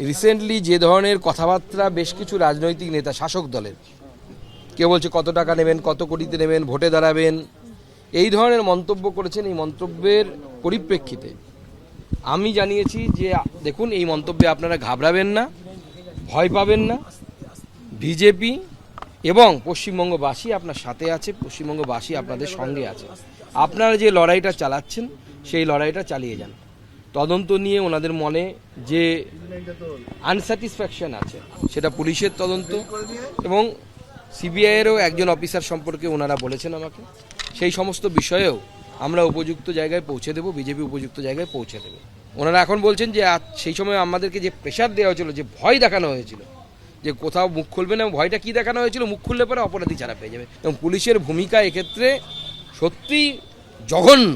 Recently যে ধরনের কথাবার্তা বেশ কিছু রাজনৈতিক নেতা শাসক দলের, কেউ বলছে কত টাকা নেবেন, কত কোটিতে নেবেন, ভোটে দাঁড়াবেন, এই ধরনের মন্তব্য করেছেন। এই মন্তব্যের পরিপ্রেক্ষিতে আমি জানিয়েছি যে দেখুন, এই মন্তব্যে আপনারা ঘাবড়াবেন না, ভয় পাবেন না। বিজেপি এবং পশ্চিমবঙ্গবাসী আপনার সাথে আছে, পশ্চিমবঙ্গবাসী আপনাদের সঙ্গে আছে। আপনারা যে লড়াইটা চালাচ্ছেন সেই লড়াইটা চালিয়ে যান। তদন্ত নিয়ে ওনাদের মনে যে আনস্যাটিসফ্যাকশন আছে সেটা পুলিশের তদন্ত এবং সিবিআইয়েরও একজন অফিসার সম্পর্কে ওনারা বলেছেন আমাকে, সেই সমস্ত বিষয়েও আমরা উপযুক্ত জায়গায় পৌঁছে দেব, বিজেপি উপযুক্ত জায়গায় পৌঁছে দেবে। ওনারা এখন বলছেন যে সেই সময় আমাদেরকে যে প্রেশার দেওয়া হয়েছিল, যে ভয় দেখানো হয়েছিল যে কোথাও মুখ খুলবে না, ভয়টা কী দেখানো হয়েছিল, মুখ খুললে পরে অপরাধী ছাড়া পেয়ে যাবে। এবং পুলিশের ভূমিকা এক্ষেত্রে সত্যিই জঘন্য।